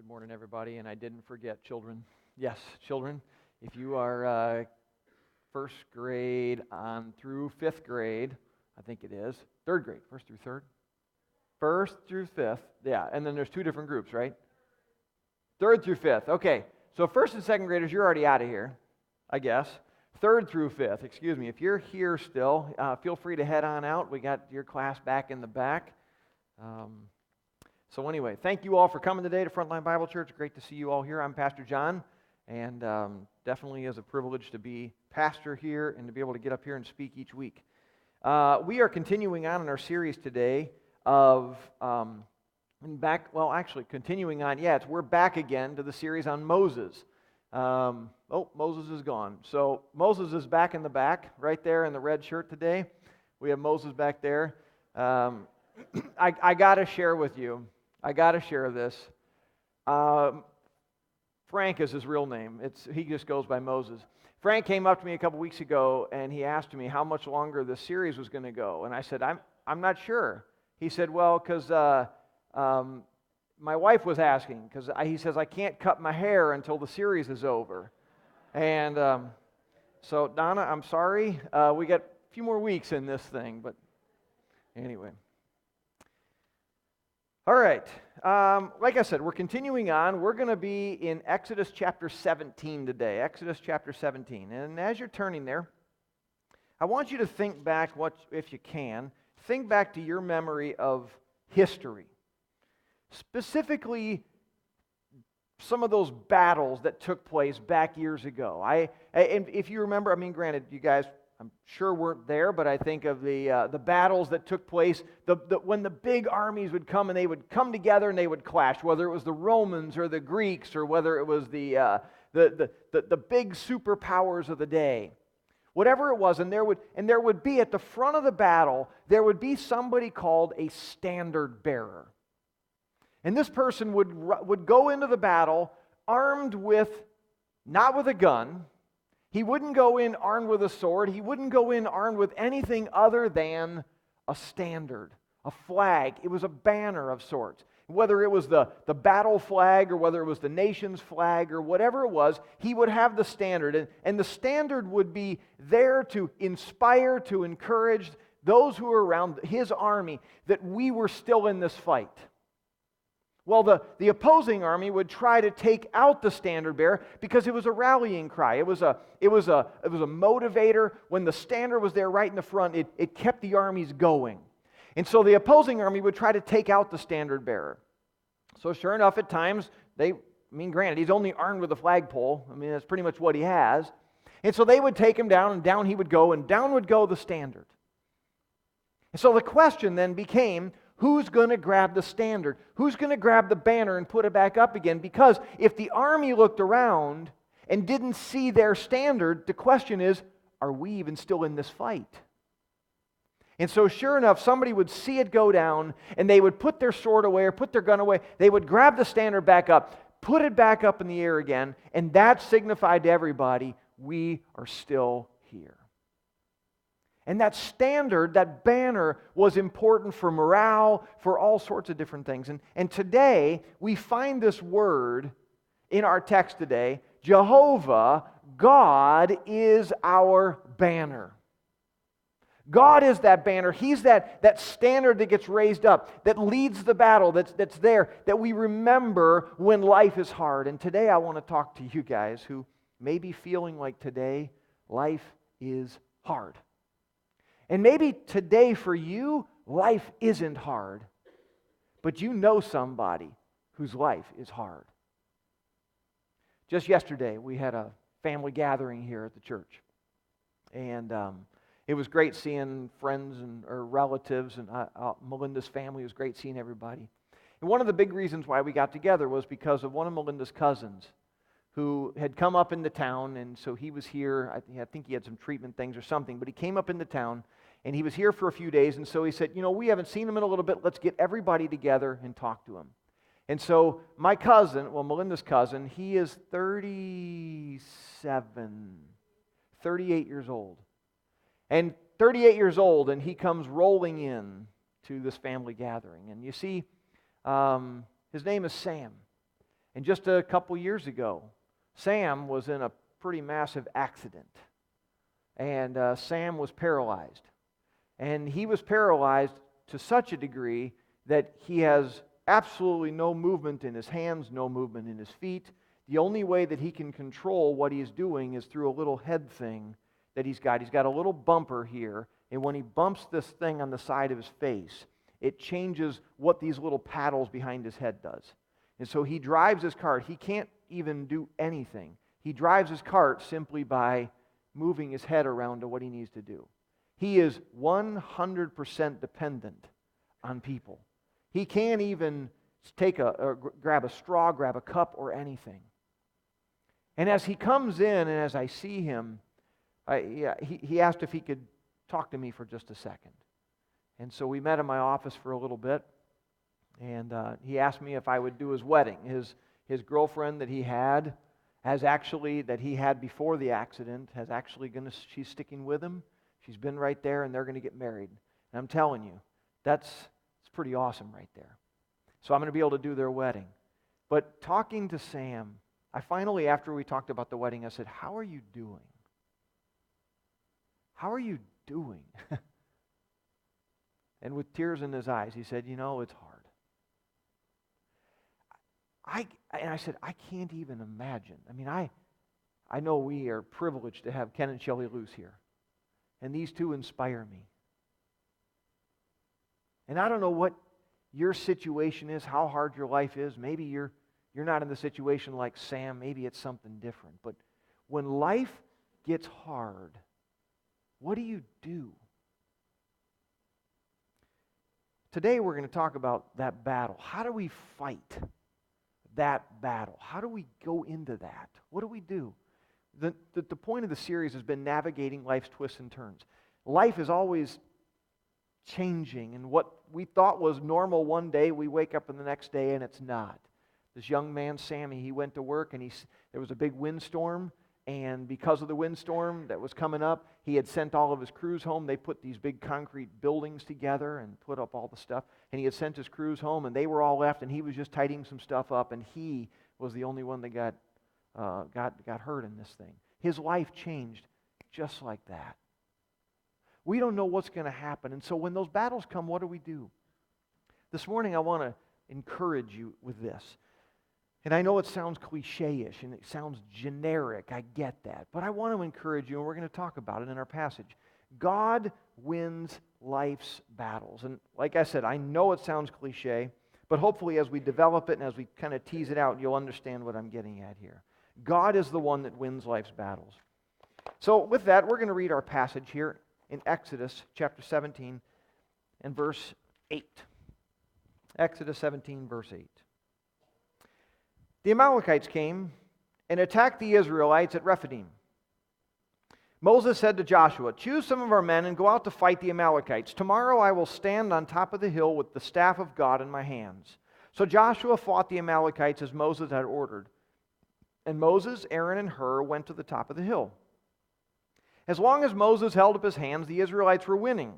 Good morning, everybody. And I didn't forget, children. Yes, children, if you are first grade on through fifth grade, I think it is, third grade, first through third? First through fifth, yeah, and then there's two different groups, right? Third through fifth, okay. So first and second graders, you're already out of here, I guess. Third through fifth, excuse me. If you're here still, feel free to head on out. We got your class back in the back. So anyway, thank you all for coming today to Frontline Bible Church. Great to see you all here. I'm Pastor John, and definitely is a privilege to be pastor here and to be able to get up here and speak each week. We are continuing on in our series today of, continuing on, we're back again to the series on Moses. Moses is gone. So Moses is back in the back, right there in the red shirt today. We have Moses back there. I got to share with you. I got to share this. Frank is his real name. He just goes by Moses. Frank came up to me a couple weeks ago and he asked me how much longer this series was going to go. And I said, I'm not sure. He said, well, because my wife was asking, because he says, I can't cut my hair until the series is over. And so, Donna, I'm sorry. We got a few more weeks in this thing, but anyway. All right. Like I said, we're continuing on. We're going to be in Exodus chapter 17 today. Exodus chapter 17. And as you're turning there, I want you to think back, if you can, think back to your memory of history. Specifically, some of those battles that took place back years ago. And if you remember, granted, you guys, I'm sure weren't there, but I think of the battles that took place, when the big armies would come and they would come together and they would clash, whether it was the Romans or the Greeks or whether it was the big superpowers of the day. Whatever it was, and there would be at the front of the battle, there would be somebody called a standard bearer. And this person would go into the battle armed not with a gun. He wouldn't go in armed with a sword. He wouldn't go in armed with anything other than a standard, a flag. It was a banner of sorts. Whether it was the battle flag or whether it was the nation's flag or whatever it was, he would have the standard. And the standard would be there to inspire, to encourage those who were around his army that we were still in this fight. Well, the opposing army would try to take out the standard bearer because it was a rallying cry. It was a motivator. When the standard was there right in the front, it kept the armies going. And so the opposing army would try to take out the standard bearer. So sure enough, at times, granted, he's only armed with a flagpole. That's pretty much what he has. And so they would take him down, and down he would go, and down would go the standard. And so the question then became, who's going to grab the standard? Who's going to grab the banner and put it back up again? Because if the army looked around and didn't see their standard, the question is, are we even still in this fight? And so sure enough, somebody would see it go down, and they would put their sword away or put their gun away. They would grab the standard back up, put it back up in the air again, and that signified to everybody, we are still here. And that standard, that banner, was important for morale, for all sorts of different things. And today, we find this word in our text today, Jehovah, God is our banner. God is that banner. He's that standard that gets raised up, that leads the battle, that's there, that we remember when life is hard. And today I want to talk to you guys who may be feeling like today, life is hard. And maybe today for you, life isn't hard, but you know somebody whose life is hard. Just yesterday, we had a family gathering here at the church. And it was great seeing friends or relatives, and Melinda's family. It was great seeing everybody. And one of the big reasons why we got together was because of one of Melinda's cousins who had come up into town, and so he was here. I think he had some treatment things or something, but he came up into town, and he was here for a few days, and so he said, we haven't seen him in a little bit. Let's get everybody together and talk to him. And so my cousin, Melinda's cousin, he is 38 years old. And 38 years old, and he comes rolling in to this family gathering. And you see, his name is Sam. And just a couple years ago, Sam was in a pretty massive accident. And Sam was paralyzed. And he was paralyzed to such a degree that he has absolutely no movement in his hands, no movement in his feet. The only way that he can control what he's doing is through a little head thing that he's got. He's got a little bumper here, and when he bumps this thing on the side of his face, it changes what these little paddles behind his head does. And so he drives his cart. He can't even do anything. He drives his cart simply by moving his head around to what he needs to do. He is 100% dependent on people. He can't even grab a straw, grab a cup, or anything. And as he comes in and as I see him, he asked if he could talk to me for just a second. And so we met in my office for a little bit, and he asked me if I would do his wedding. His girlfriend that he had before the accident she's sticking with him. She's been right there, and they're going to get married. And I'm telling you, it's pretty awesome right there. So I'm going to be able to do their wedding. But talking to Sam, I finally, after we talked about the wedding, I said, "How are you doing? How are you doing?" And with tears in his eyes, he said, "It's hard." I said, "I can't even imagine." I know we are privileged to have Ken and Shelley Luce here. And these two inspire me. And I don't know what your situation is, how hard your life is. Maybe you're not in the situation like Sam. Maybe it's something different. But when life gets hard, what do you do? Today we're going to talk about that battle. How do we fight that battle? How do we go into that? What do we do? The point of the series has been navigating life's twists and turns. Life is always changing, and what we thought was normal one day, we wake up in the next day and it's not. This young man, Sammy, he went to work and there was a big windstorm, and because of the windstorm that was coming up, he had sent all of his crews home. They put these big concrete buildings together and put up all the stuff, and he had sent his crews home, and they were all left, and he was just tidying some stuff up, and he was the only one that got hurt in this thing. His life changed just like that. We don't know what's going to happen, and so when those battles come, what do we do? This morning I want to encourage you with this. And I know it sounds cliche-ish and it sounds generic, I get that. But I want to encourage you, and we're going to talk about it in our passage. God wins life's battles. And like I said, I know it sounds cliche, but hopefully as we develop it and as we kind of tease it out, you'll understand what I'm getting at here. God is the one that wins life's battles. So with that, we're going to read our passage here in Exodus chapter 17 and verse 8. Exodus 17, verse 8. The Amalekites came and attacked the Israelites at Rephidim. Moses said to Joshua, "Choose some of our men and go out to fight the Amalekites. Tomorrow I will stand on top of the hill with the staff of God in my hands." So Joshua fought the Amalekites as Moses had ordered. And Moses, Aaron, and Hur went to the top of the hill. As long as Moses held up his hands, the Israelites were winning.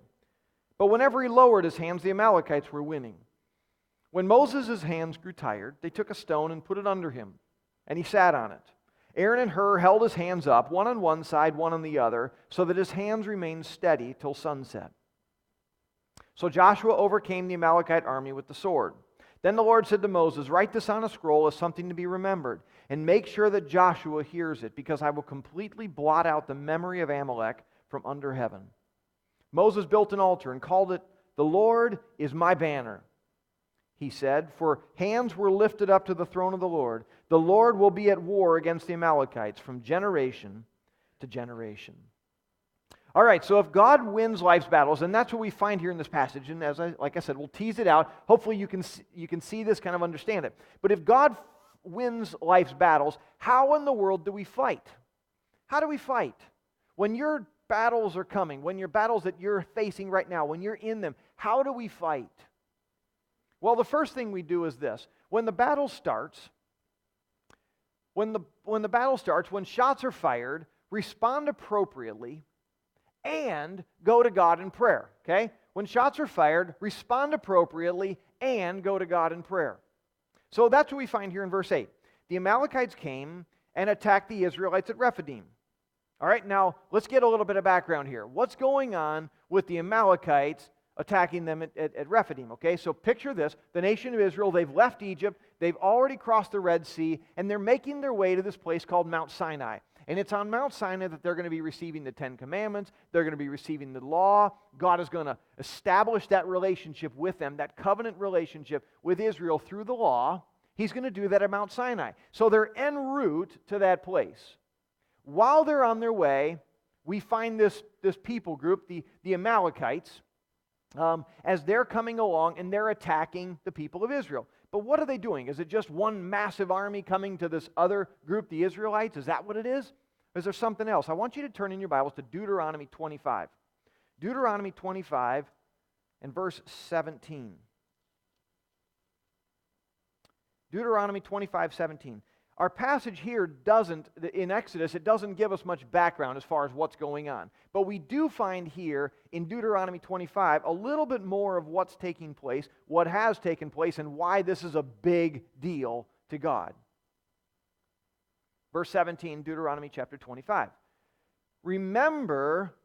But whenever he lowered his hands, the Amalekites were winning. When Moses' hands grew tired, they took a stone and put it under him, and he sat on it. Aaron and Hur held his hands up, one on one side, one on the other, so that his hands remained steady till sunset. So Joshua overcame the Amalekite army with the sword. Then the Lord said to Moses, "Write this on a scroll as something to be remembered, and make sure that Joshua hears it, because I will completely blot out the memory of Amalek from under heaven." Moses built an altar and called it, "The Lord is my banner," he said, "for hands were lifted up to the throne of the Lord. The Lord will be at war against the Amalekites from generation to generation." All right, so if God wins life's battles, and that's what we find here in this passage, and like I said, we'll tease it out. Hopefully you can see this, kind of understand it. But if God wins life's battles, how in the world do we fight? How do we fight? When your battles are coming, when your battles that you're facing right now, when you're in them, how do we fight? Well, the first thing we do is this. When the battle starts, when shots are fired, respond appropriately and go to God in prayer, okay? When shots are fired, respond appropriately and go to God in prayer. So that's what we find here in verse 8. the Amalekites came and attacked the Israelites at Rephidim. All right, now let's get a little bit of background here. What's going on with the Amalekites attacking them at Rephidim? Okay, so picture this. The nation of Israel, they've left Egypt, they've already crossed the Red Sea, and they're making their way to this place called Mount Sinai. And it's on Mount Sinai that they're going to be receiving the Ten Commandments, they're going to be receiving the law. God is going to establish that relationship with them, that covenant relationship with Israel through the law. He's going to do that at Mount Sinai. So they're en route to that place. While they're on their way, we find this people group, the Amalekites, as they're coming along and they're attacking the people of Israel. But what are they doing? Is it just one massive army coming to this other group, the Israelites? Is that what it is? Or is there something else? I want you to turn in your Bibles to Deuteronomy 25. Deuteronomy 25 and verse 17. Deuteronomy 25:17. Our passage here doesn't, in Exodus, it doesn't give us much background as far as what's going on. But we do find here in Deuteronomy 25 a little bit more of what's taking place, what has taken place, and why this is a big deal to God. Verse 17, Deuteronomy chapter 25. Remember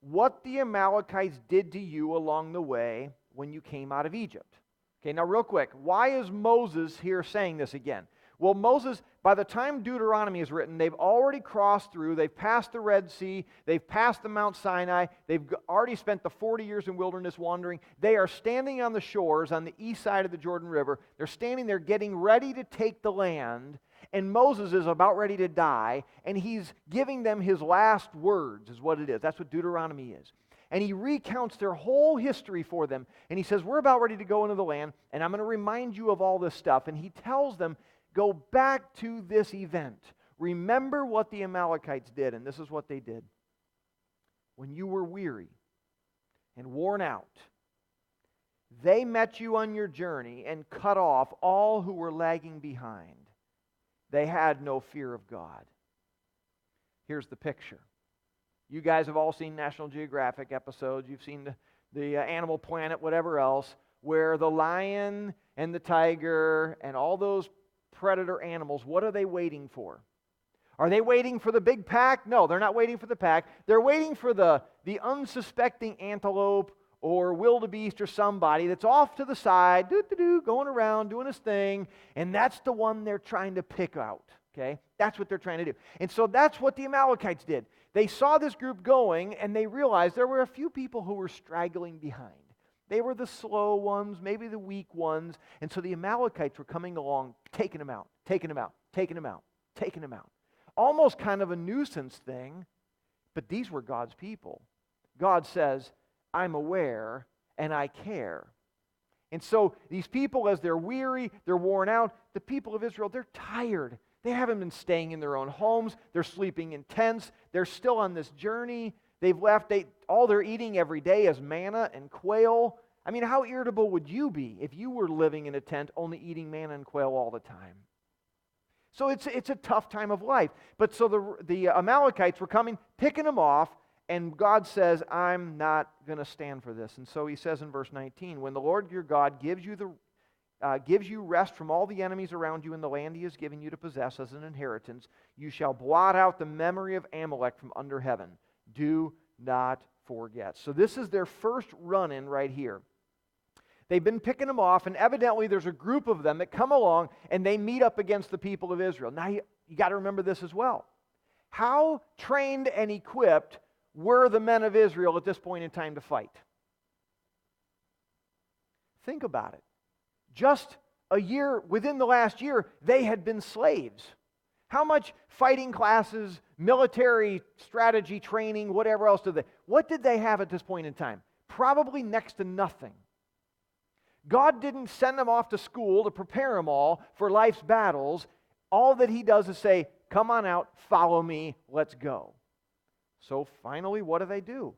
what the Amalekites did to you along the way when you came out of Egypt. Okay, now real quick, why is Moses here saying this again? Well, Moses, by the time Deuteronomy is written, they've already crossed through, they've passed the Red Sea, they've passed the Mount Sinai, they've already spent the 40 years in wilderness wandering. They are standing on the shores on the east side of the Jordan River. They're standing there getting ready to take the land, and Moses is about ready to die, and he's giving them his last words, is what it is. That's what Deuteronomy is. And he recounts their whole history for them, and he says, we're about ready to go into the land, and I'm going to remind you of all this stuff. And he tells them, go back to this event. Remember what the Amalekites did, and this is what they did. When you were weary and worn out, they met you on your journey and cut off all who were lagging behind. They had no fear of God. Here's the picture. You guys have all seen National Geographic episodes. You've seen the Animal Planet, whatever else, where the lion and the tiger and all those predator animals, what are they waiting for? Are they waiting for the big pack? No, they're not waiting for the pack. They're waiting for the unsuspecting antelope or wildebeest or somebody that's off to the side, going around, doing his thing, and that's the one they're trying to pick out, okay? That's what they're trying to do. And so that's what the Amalekites did. They saw this group going, and they realized there were a few people who were straggling behind. They were the slow ones, maybe the weak ones. And so the Amalekites were coming along, taking them out, taking them out, taking them out, taking them out. Almost kind of a nuisance thing, but these were God's people. God says, I'm aware and I care. And so these people, as they're weary, they're worn out, the people of Israel, they're tired. They haven't been staying in their own homes. They're sleeping in tents. They're still on this journey. They've left, all they're eating every day is manna and quail. I mean, how irritable would you be if you were living in a tent only eating manna and quail all the time? So it's a tough time of life. But so the Amalekites were coming, picking them off, and God says, I'm not going to stand for this. And so he says in verse 19, when the Lord your God gives you rest from all the enemies around you in the land he has given you to possess as an inheritance, you shall blot out the memory of Amalek from under heaven. Do not forget. So this is their first run-in right here. They've been picking them off, and evidently there's a group of them that come along, and they meet up against the people of Israel. Now, you got to remember this as well. How trained and equipped were the men of Israel at this point in time to fight? Think about it. Just a year, within the last year, they had been slaves. How much fighting classes, military strategy training, whatever else what did they have at this point in time? Probably next to nothing. God didn't send them off to school to prepare them all for life's battles. All that he does is say, come on out, follow me, let's go. So finally, what do?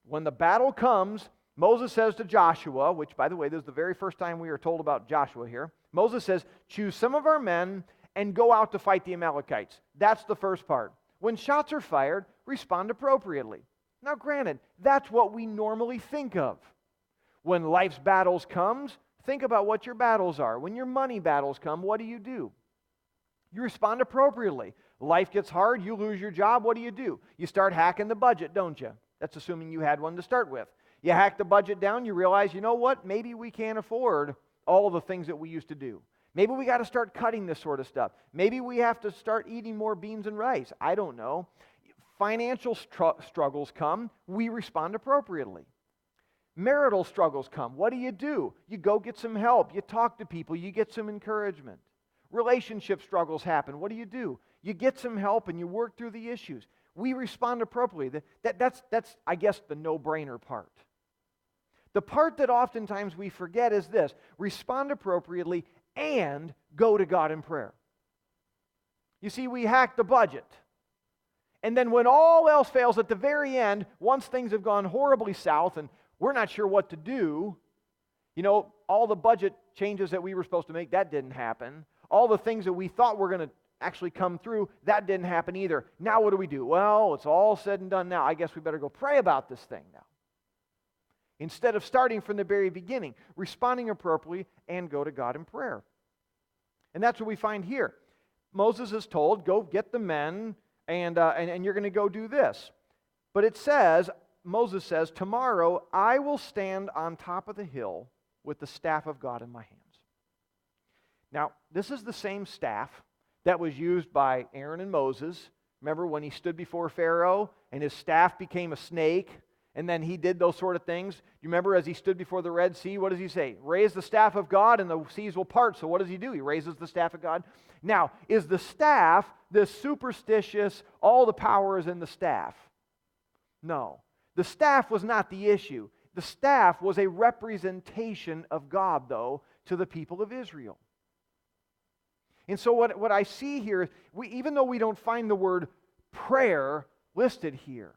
When the battle comes, Moses says to Joshua, which, by the way, this is the very first time we are told about Joshua here. Moses says, choose some of our men and go out to fight the Amalekites. That's the first part. When shots are fired, respond appropriately. Now, granted, that's what we normally think of. When life's battles comes, think about what your battles are. When your money battles come, what do? You respond appropriately. Life gets hard, you lose your job, what do? You start hacking the budget, don't you? That's assuming you had one to start with. You hack the budget down, you realize, you know what? Maybe we can't afford all of the things that we used to do. Maybe we got to start cutting this sort of stuff. Maybe we have to start eating more beans and rice. I don't know. Financial struggles come, we respond appropriately. Marital struggles come. What do? You go get some help. You talk to people. You get some encouragement. Relationship struggles happen. What do? You get some help and you work through the issues. We respond appropriately. That's I guess, the no-brainer part. The part that oftentimes we forget is this: respond appropriately and go to God in prayer. You see, we hack the budget. And then when all else fails at the very end, once things have gone horribly south and we're not sure what to do, all the budget changes that we were supposed to make, that didn't happen. All the things that we thought were going to actually come through, that didn't happen either. Now what do? Well, it's all said and done now. I guess we better go pray about this thing now. Instead of starting from the very beginning, responding appropriately and go to God in prayer. And that's what we find here. Moses is told, go get the men and you're going to go do this. But it says, Moses says, tomorrow I will stand on top of the hill with the staff of God in my hands. Now, this is the same staff that was used by Aaron and Moses. Remember when he stood before Pharaoh and his staff became a snake and then he did those sort of things? You remember as he stood before the Red Sea, what does he say? Raise the staff of God and the seas will part. So what does he do? He raises the staff of God. Now, is the staff this superstitious, all the power is in the staff? No. The staff was not the issue. The staff was a representation of God, though, to the people of Israel. And so what I see here, even though we don't find the word prayer listed here,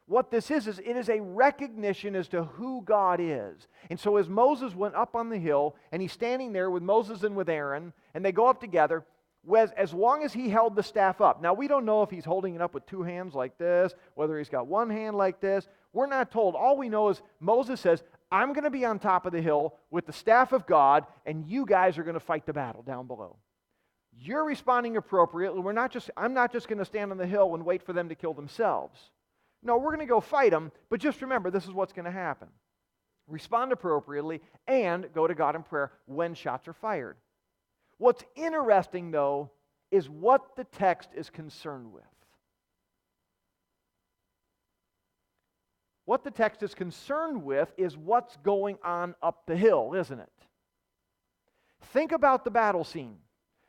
what this is it is a recognition as to who God is. And so as Moses went up on the hill, and he's standing there with Moses and with Aaron, and they go up together, as long as he held the staff up. Now, we don't know if he's holding it up with two hands like this, whether he's got one hand like this. We're not told. All we know is Moses says, I'm going to be on top of the hill with the staff of God, and you guys are going to fight the battle down below. You're responding appropriately. I'm not just going to stand on the hill and wait for them to kill themselves. No, we're going to go fight them, but just remember, this is what's going to happen. Respond appropriately and go to God in prayer when shots are fired. What's interesting, though, is what the text is concerned with. What the text is concerned with is what's going on up the hill, isn't it? Think about the battle scene.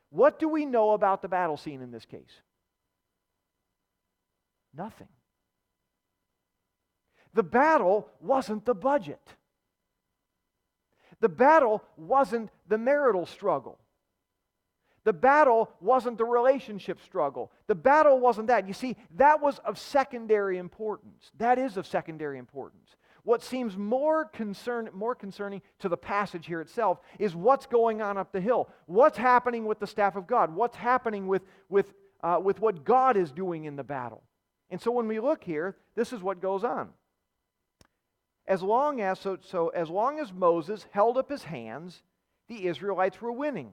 What do we know about the battle scene in this case? Nothing. The battle wasn't the budget. The battle wasn't the marital struggle. The battle wasn't the relationship struggle. The battle wasn't that. You see, that was of secondary importance. That is of secondary importance. What seems more concerning to the passage here itself is what's going on up the hill. What's happening with the staff of God? What's happening with what God is doing in the battle? And so when we look here, this is what goes on. As long as Moses held up his hands, the Israelites were winning.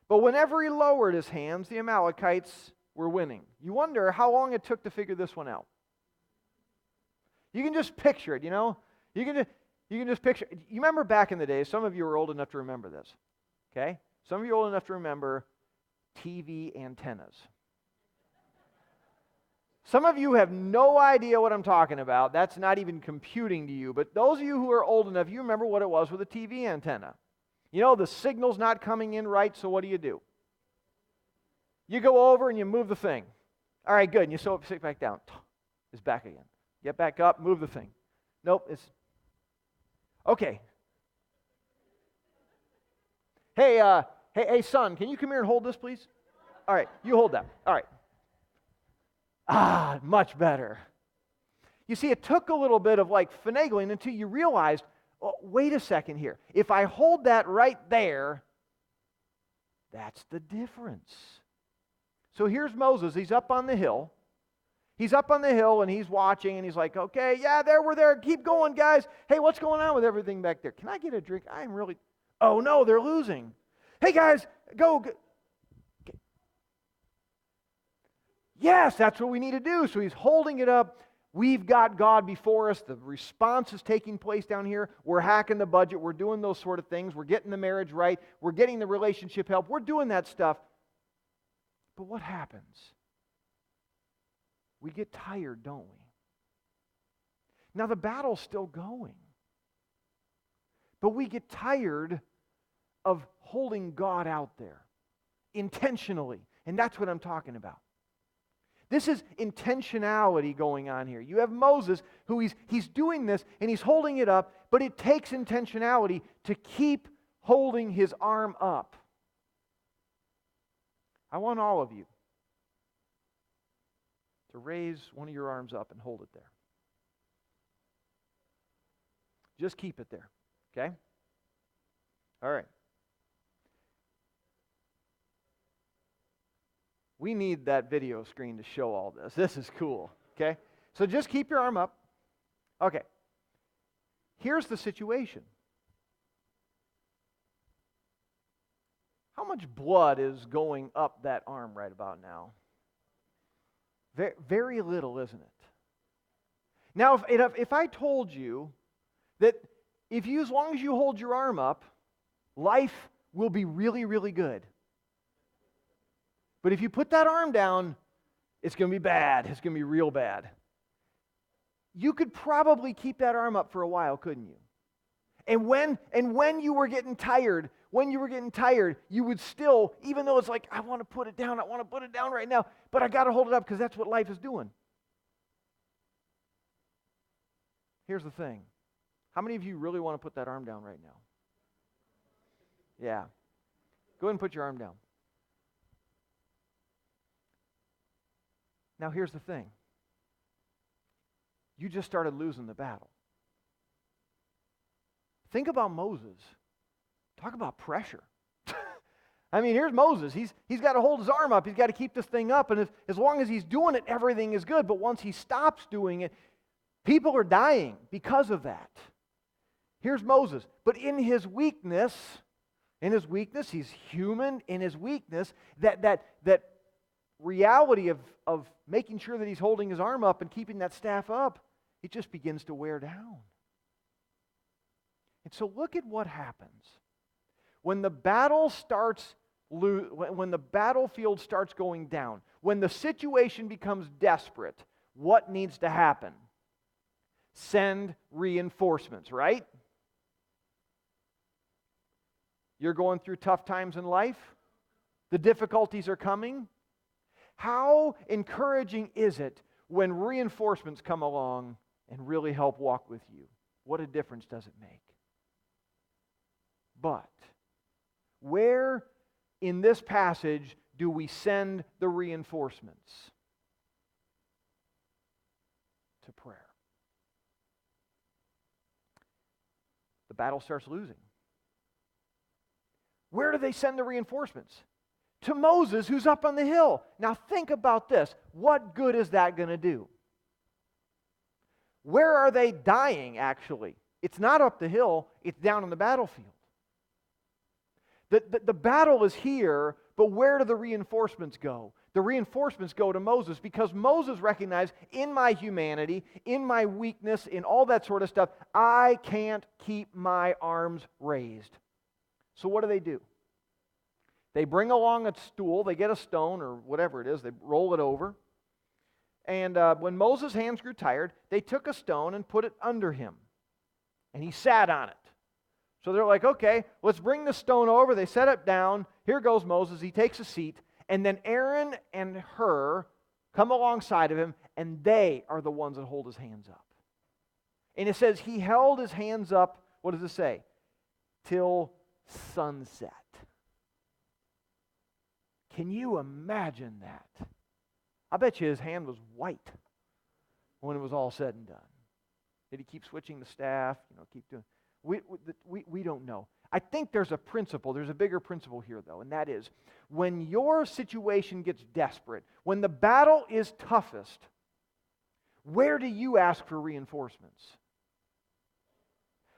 But whenever he lowered his hands, the Amalekites were winning. You wonder how long it took to figure this one out. You can just picture it, You can just picture it. You remember back in the day, some of you are old enough to remember this, okay? Some of you are old enough to remember TV antennas. Some of you have no idea what I'm talking about. That's not even computing to you. But those of you who are old enough, you remember what it was with a TV antenna. The signal's not coming in right, so what do? You go over and you move the thing. All right, good. And you sit back down. It's back again. Get back up, move the thing. Nope, it's... Okay. Hey, son, can you come here and hold this, please? All right, you hold that. All right. Much better. You see, it took a little bit of finagling until you realized, wait a second here. If I hold that right there, that's the difference. So here's Moses. He's up on the hill. He's up on the hill and he's watching and he's like, okay, yeah, we're there. Keep going, guys. Hey, what's going on with everything back there? Can I get a drink? Oh, no, they're losing. Hey, guys, go. Yes, that's what we need to do. So he's holding it up. We've got God before us. The response is taking place down here. We're hacking the budget. We're doing those sort of things. We're getting the marriage right. We're getting the relationship help. We're doing that stuff. But what happens? We get tired, don't we? Now the battle's still going. But we get tired of holding God out there intentionally. And that's what I'm talking about. This is intentionality going on here. You have Moses who he's doing this and he's holding it up, but it takes intentionality to keep holding his arm up. I want all of you to raise one of your arms up and hold it there. Just keep it there, okay? All right. We need that video screen to show all this. This is cool, okay? So just keep your arm up. Okay. Here's the situation. How much blood is going up that arm right about now? Very, very little, isn't it? Now, if I told you that as long as you hold your arm up, life will be really, really good. But if you put that arm down, it's going to be bad. It's going to be real bad. You could probably keep that arm up for a while, couldn't you? And when you were getting tired, you would still, even though it's like, I want to put it down right now, but I got to hold it up because that's what life is doing. Here's the thing. How many of you really want to put that arm down right now? Yeah. Go ahead and put your arm down. Now here's the thing. You just started losing the battle. Think about Moses. Talk about pressure. I mean, here's Moses. He's got to hold his arm up. He's got to keep this thing up. And as long as he's doing it, everything is good. But once he stops doing it, people are dying because of that. Here's Moses. But in his weakness, he's human. In his weakness, that reality of making sure that he's holding his arm up and keeping that staff up, it just begins to wear down. And so look at what happens. When the battle when the battlefield starts going down, when the situation becomes desperate, what needs to happen? Send reinforcements, right? You're going through tough times in life. The difficulties are coming. How encouraging is it when reinforcements come along and really help walk with you? What a difference does it make? But where in this passage do we send the reinforcements? To prayer. The battle starts losing. Where do they send the reinforcements? To Moses, who's up on the hill. Now think about this. What good is that going to do? Where are they dying, actually? It's not up the hill, it's down on the battlefield. The battle is here, but where do the reinforcements go? The reinforcements go to Moses because Moses recognized, in my humanity, in my weakness, in all that sort of stuff, I can't keep my arms raised. So what do? They bring along a stool, they get a stone or whatever it is, they roll it over. And when Moses' hands grew tired, they took a stone and put it under him. And he sat on it. So they're like, okay, let's bring the stone over. They set it down. Here goes Moses. He takes a seat. And then Aaron and Hur come alongside of him, and they are the ones that hold his hands up. And it says he held his hands up, what does it say? Till sunset. Can you imagine that? I bet you his hand was white when it was all said and done. Did he keep switching the staff? Keep doing. We don't know. I think there's a principle. There's a bigger principle here, though, and that is when your situation gets desperate, when the battle is toughest, where do you ask for reinforcements?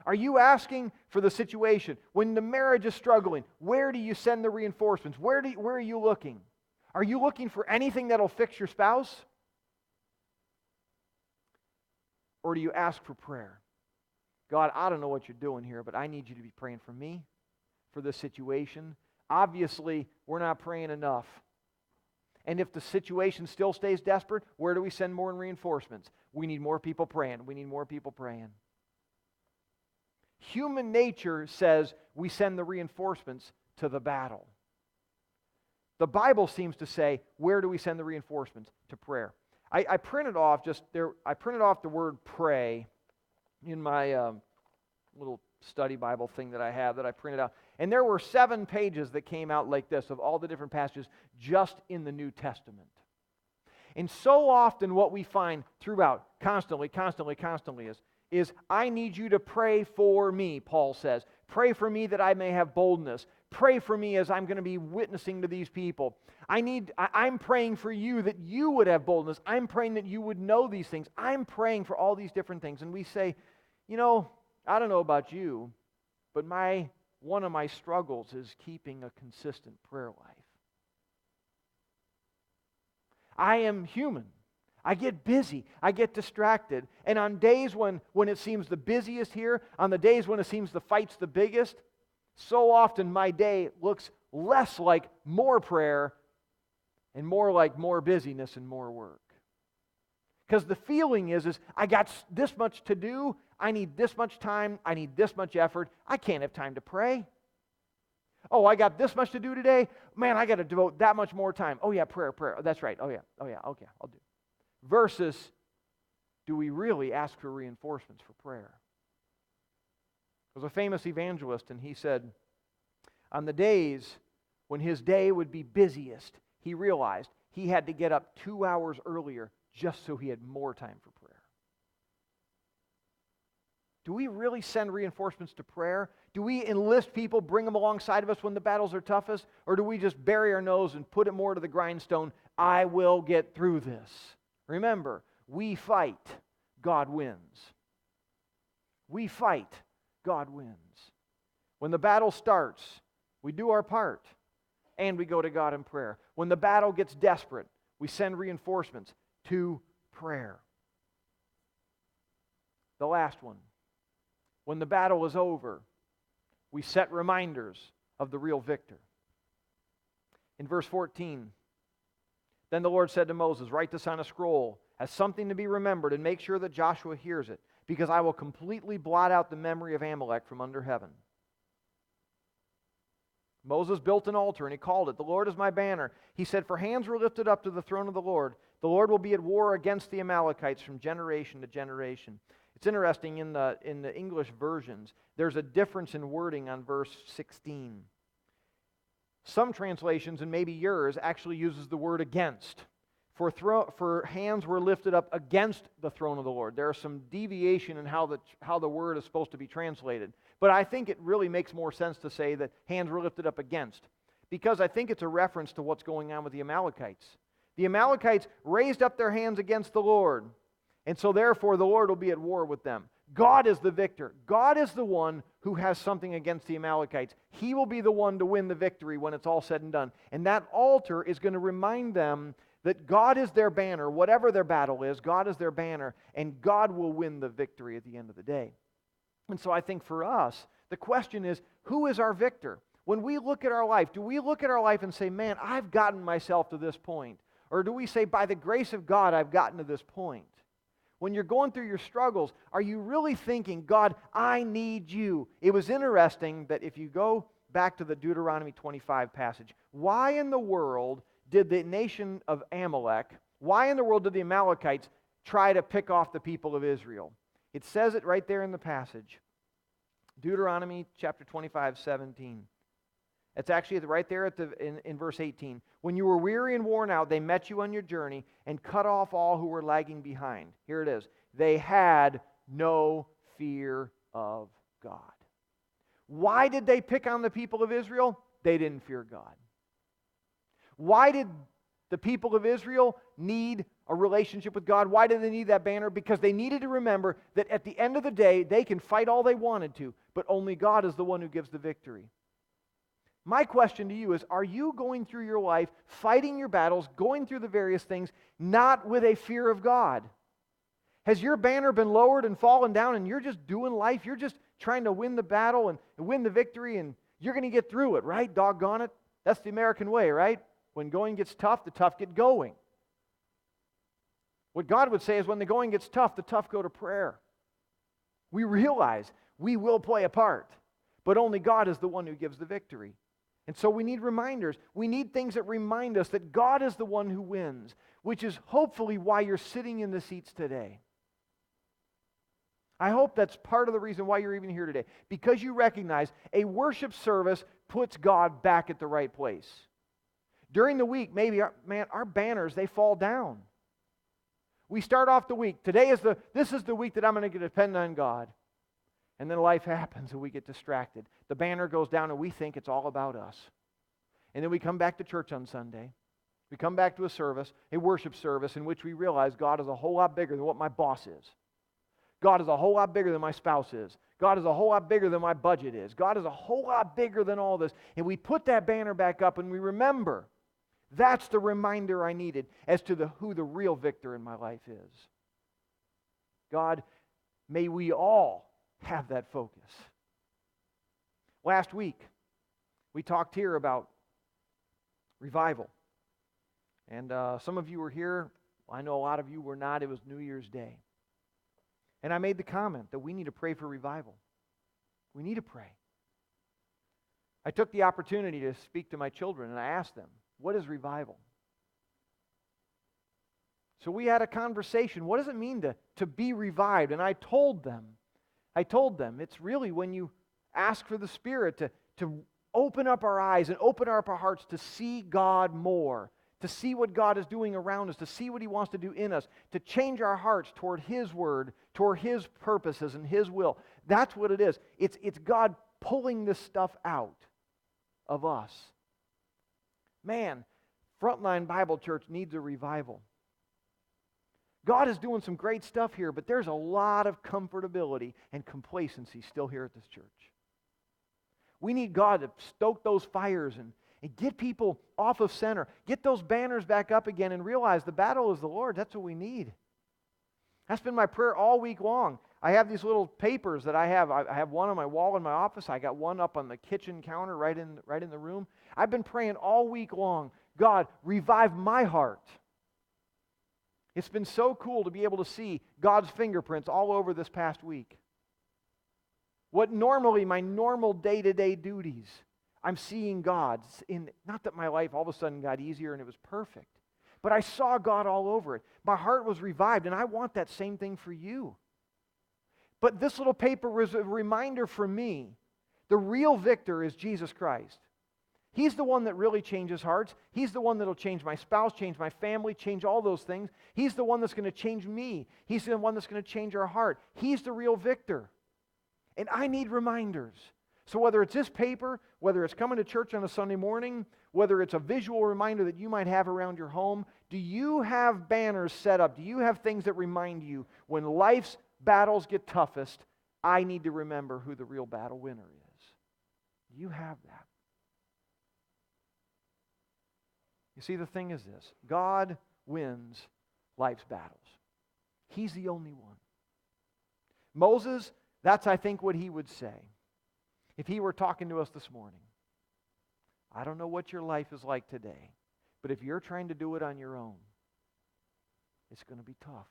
Are you asking for the situation? When the marriage is struggling, where do you send the reinforcements? Where are you looking? Are you looking for anything that'll fix your spouse? Or do you ask for prayer? God, I don't know what you're doing here, but I need you to be praying for me, for this situation. Obviously, we're not praying enough. And if the situation still stays desperate, where do we send more reinforcements? We need more people praying. We need more people praying. Human nature says we send the reinforcements to the battle. The Bible seems to say, where do we send the reinforcements? To prayer. I printed off the word pray in my little study Bible thing that I have that I printed out. And there were 7 pages that came out like this of all the different passages just in the New Testament. And so often what we find throughout, constantly is I need you to pray for me, Paul says. Pray for me that I may have boldness. Pray for me as I'm going to be witnessing to these people. I'm praying for you that you would have boldness. I'm praying that you would know these things. I'm praying for all these different things. And we say, I don't know about you, but one of my struggles is keeping a consistent prayer life. I am human. I get busy. I get distracted. And on days when it seems the busiest here, on the days when it seems the fight's the biggest, so often my day looks less like more prayer and more like more busyness and more work. Because the feeling is I got this much to do, I need this much time, I need this much effort, I can't have time to pray. Oh, I got this much to do today, man, I got to devote that much more time. Oh yeah, prayer, that's right, oh yeah, okay, I'll do it. Versus, do we really ask for reinforcements for prayer? There was a famous evangelist, and he said, on the days when his day would be busiest, he realized he had to get up 2 hours earlier just so he had more time for prayer. Do we really send reinforcements to prayer? Do we enlist people, bring them alongside of us when the battles are toughest? Or do we just bury our nose and put it more to the grindstone? I will get through this. Remember, we fight, God wins. We fight, God wins. When the battle starts, we do our part, and we go to God in prayer. When the battle gets desperate, we send reinforcements to prayer. The last one. When the battle is over, we set reminders of the real victor. In verse 14, then the Lord said to Moses, write this on a scroll as something to be remembered and make sure that Joshua hears it, because I will completely blot out the memory of Amalek from under heaven. Moses built an altar and he called it, the Lord is my banner. He said, for hands were lifted up to the throne of the Lord. The Lord will be at war against the Amalekites from generation to generation. It's interesting, in the English versions, there's a difference in wording on verse 16. Some translations, and maybe yours, actually uses the word against. For hands were lifted up against the throne of the Lord. There is some deviation in how the word is supposed to be translated. But I think it really makes more sense to say that hands were lifted up against, because I think it's a reference to what's going on with the Amalekites. The Amalekites raised up their hands against the Lord, and so therefore the Lord will be at war with them. God is the victor. God is the one who has something against the Amalekites. He will be the one to win the victory when it's all said and done. And that altar is going to remind them that God is their banner. Whatever their battle is, God is their banner, and God will win the victory at the end of the day. And so I think for us, the question is, who is our victor? When we look at our life, do we look at our life and say, man, I've gotten myself to this point? Or do we say, by the grace of God, I've gotten to this point? When you're going through your struggles, are you really thinking, God, I need you? It was interesting that if you go back to the Deuteronomy 25 passage, why in the world did the nation of Amalek, why in the world did the Amalekites try to pick off the people of Israel? It says it right there in the passage. Deuteronomy chapter 25, 17. It's actually right there in verse 18. When you were weary and worn out, they met you on your journey and cut off all who were lagging behind. Here it is. They had no fear of God. Why did they pick on the people of Israel? They didn't fear God. Why did the people of Israel need a relationship with God? Why did they need that banner? Because they needed to remember that at the end of the day, they can fight all they wanted to, but only God is the one who gives the victory. My question to you is, are you going through your life, fighting your battles, going through the various things, not with a fear of God? Has your banner been lowered and fallen down and you're just doing life? You're just trying to win the battle and win the victory and you're going to get through it, right? Doggone it. That's the American way, right? When going gets tough, the tough get going. What God would say is when the going gets tough, the tough go to prayer. We realize we will play a part, but only God is the one who gives the victory. And so we need reminders. We need things that remind us that God is the one who wins, which is hopefully why you're sitting in the seats today. I hope that's part of the reason why you're even here today, because you recognize a worship service puts God back at the right place. During the week, maybe our banners, they fall down. We start off the week. This is the week that I'm going to depend on God. And then life happens and we get distracted. The banner goes down and we think it's all about us. And then we come back to church on Sunday. We come back to a worship service in which we realize God is a whole lot bigger than what my boss is. God is a whole lot bigger than my spouse is. God is a whole lot bigger than my budget is. God is a whole lot bigger than all this. And we put that banner back up and we remember. That's the reminder I needed as to who the real victor in my life is. God, may we all have that focus. Last week, we talked here about revival. And some of you were here. I know a lot of you were not. It was New Year's Day. And I made the comment that we need to pray for revival. We need to pray. I took the opportunity to speak to my children and I asked them, what is revival? So we had a conversation. What does it mean to be revived? And I told them, it's really when you ask for the Spirit to open up our eyes and open up our hearts to see God more, to see what God is doing around us, to see what He wants to do in us, to change our hearts toward His Word, toward His purposes and His will. That's what it is. It's God pulling this stuff out of us. Man, Frontline Bible Church needs a revival. God is doing some great stuff here, but there's a lot of comfortability and complacency still here at this church. We need God to stoke those fires and get people off of center. Get those banners back up again and realize the battle is the Lord. That's what we need. That's been my prayer all week long. I have these little papers that I have. I have one on my wall in my office. I got one up on the kitchen counter right in the room. I've been praying all week long, God, revive my heart. It's been so cool to be able to see God's fingerprints all over this past week. What normally my normal day-to-day duties, I'm seeing God in. Not that my life all of a sudden got easier and it was perfect, but I saw God all over it. My heart was revived, and I want that same thing for you. But this little paper was a reminder for me. The real victor is Jesus Christ. He's the one that really changes hearts. He's the one that will change my spouse, change my family, change all those things. He's the one that's going to change me. He's the one that's going to change our heart. He's the real victor. And I need reminders. So whether it's this paper, whether it's coming to church on a Sunday morning, whether it's a visual reminder that you might have around your home, do you have banners set up? Do you have things that remind you when life's battles get toughest, I need to remember who the real battle winner is? Do you have that? You see, the thing is this. God wins life's battles. He's the only one. Moses, that's, I think, what he would say if he were talking to us this morning. I don't know what your life is like today, but if you're trying to do it on your own, it's going to be tough.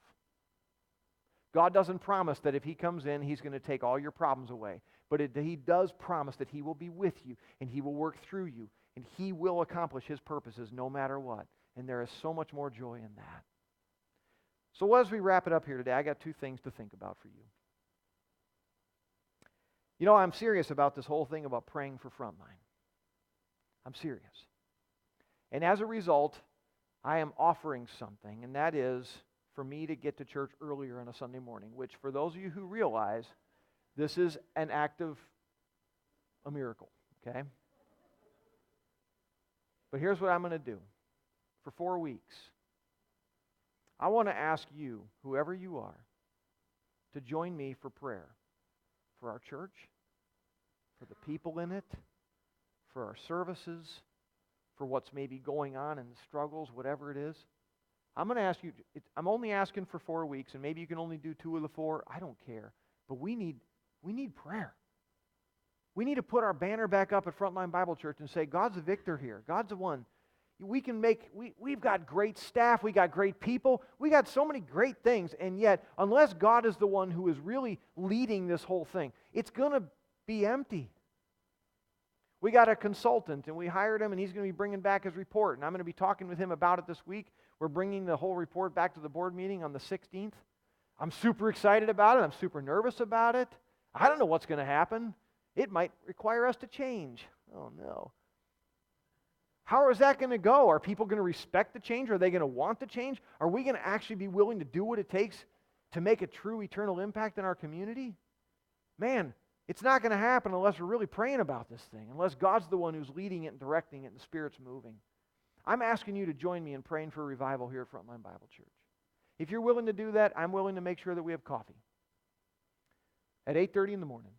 God doesn't promise that if He comes in, He's going to take all your problems away. But He does promise that He will be with you, and He will work through you, and He will accomplish His purposes no matter what. And there is so much more joy in that. So as we wrap it up here today, I got two things to think about for you. You know, I'm serious about this whole thing about praying for Frontline. I'm serious. And as a result, I am offering something, and that is for me to get to church earlier on a Sunday morning, which for those of you who realize, this is an act of a miracle, okay? But here's what I'm going to do. For 4 weeks, I want to ask you, whoever you are, to join me for prayer for our church, for the people in it, for our services, for what's maybe going on in the struggles, whatever it is. I'm going to ask you, I'm only asking for 4 weeks, and maybe you can only do 2 of the 4. I don't care. But we need prayer. We need to put our banner back up at Frontline Bible Church and say, God's the victor here. God's the one. We've got great staff. We got great people. We got so many great things. And yet, unless God is the one who is really leading this whole thing, it's going to be empty. We got a consultant, and we hired him, and he's going to be bringing back his report. And I'm going to be talking with him about it this week. We're bringing the whole report back to the board meeting on the 16th. I'm super excited about it. I'm super nervous about it. I don't know what's going to happen. It might require us to change. Oh, no. How is that going to go? Are people going to respect the change? Are they going to want the change? Are we going to actually be willing to do what it takes to make a true eternal impact in our community? Man, it's not going to happen unless we're really praying about this thing, unless God's the one who's leading it and directing it and the Spirit's moving. I'm asking you to join me in praying for revival here at Frontline Bible Church. If you're willing to do that, I'm willing to make sure that we have coffee at 8:30 in the morning.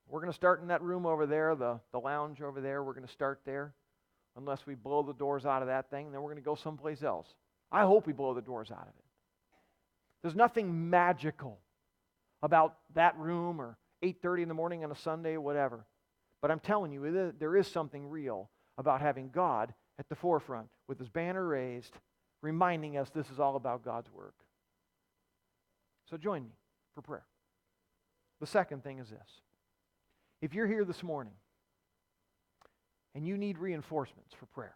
We're going to start in that room over there, the lounge over there. We're going to start there. Unless we blow the doors out of that thing, then we're going to go someplace else. I hope we blow the doors out of it. There's nothing magical about that room or 8:30 in the morning on a Sunday or whatever. But I'm telling you, there is something real about having God at the forefront with His banner raised, reminding us this is all about God's work. So join me for prayer. The second thing is this. If you're here this morning and you need reinforcements for prayer,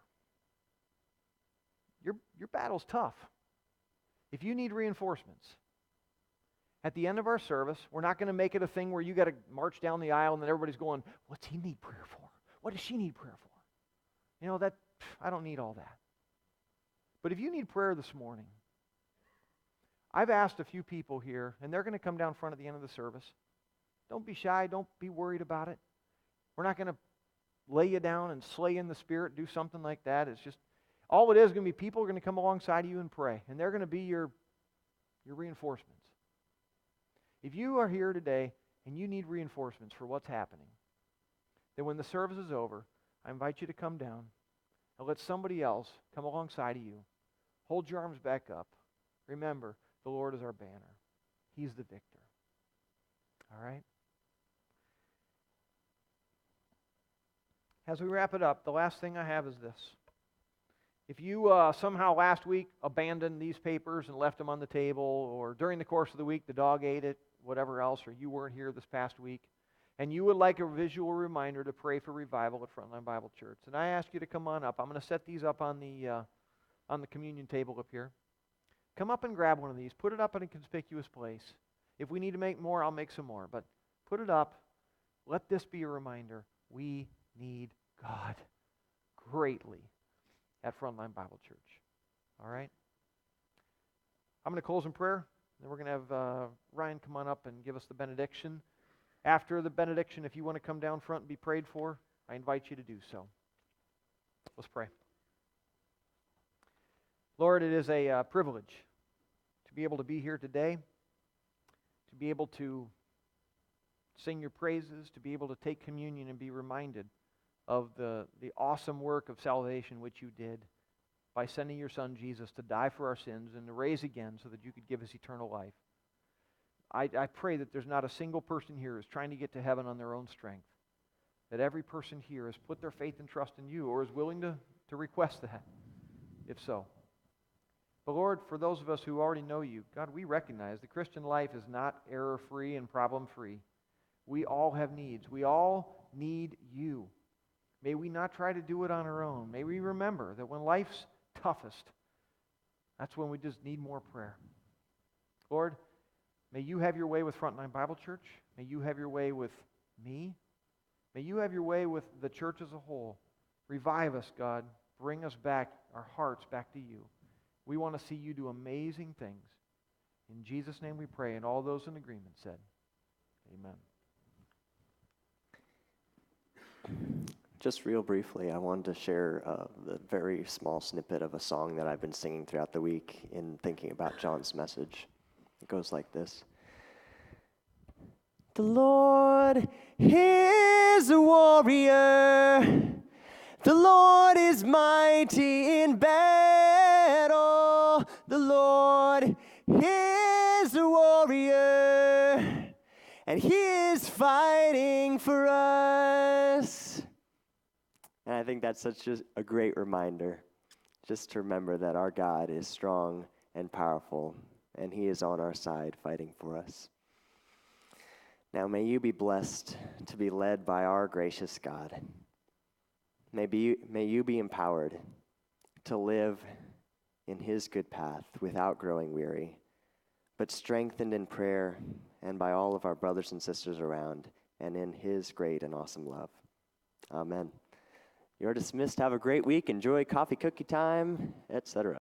your battle's tough. If you need reinforcements, at the end of our service, we're not going to make it a thing where you got to march down the aisle and then everybody's going, what's he need prayer for? What does she need prayer for? You know, I don't need all that. But if you need prayer this morning, I've asked a few people here, and they're going to come down front at the end of the service. Don't be shy. Don't be worried about it. We're not going to lay you down and slay you in the Spirit, do something like that. It's just, all it is going to be people are going to come alongside of you and pray, and they're going to be your reinforcements. If you are here today and you need reinforcements for what's happening, then when the service is over, I invite you to come down and let somebody else come alongside of you. Hold your arms back up. Remember, the Lord is our banner. He's the victor. All right? As we wrap it up, the last thing I have is this. If you somehow last week abandoned these papers and left them on the table, or during the course of the week the dog ate it, whatever else, or you weren't here this past week, and you would like a visual reminder to pray for revival at Frontline Bible Church, and I ask you to come on up. I'm going to set these up on the communion table up here. Come up and grab one of these. Put it up in a conspicuous place. If we need to make more, I'll make some more. But put it up. Let this be a reminder. We need God greatly at Frontline Bible Church. All right? I'm going to close in prayer. Then we're going to have Ryan come on up and give us the benediction. After the benediction, if you want to come down front and be prayed for, I invite you to do so. Let's pray. Lord, it is a privilege to be able to be here today, to be able to sing your praises, to be able to take communion and be reminded of the awesome work of salvation which you did by sending your Son Jesus to die for our sins and to raise again so that you could give us eternal life. I pray that there's not a single person here who's trying to get to heaven on their own strength, that every person here has put their faith and trust in you or is willing to request that, if so. But Lord, for those of us who already know you, God, we recognize the Christian life is not error-free and problem-free. We all have needs. We all need you. May we not try to do it on our own. May we remember that when life's toughest, that's when we just need more prayer. Lord, may you have your way with Frontline Bible Church. May you have your way with me. May you have your way with the church as a whole. Revive us, God. Bring us back, our hearts back to you. We want to see you do amazing things. In Jesus' name we pray, and all those in agreement said, amen. Just real briefly, I wanted to share the very small snippet of a song that I've been singing throughout the week in thinking about John's message. It goes like this. The Lord is a warrior. The Lord is mighty in battle. The Lord is a warrior, and He is fighting for us. And I think that's such a great reminder, just to remember that our God is strong and powerful, and He is on our side fighting for us. Now may you be blessed to be led by our gracious God. May you be empowered to live in His good path without growing weary, but strengthened in prayer and by all of our brothers and sisters around, and in His great and awesome love. Amen. You're dismissed. Have a great week. Enjoy coffee, cookie time, etc.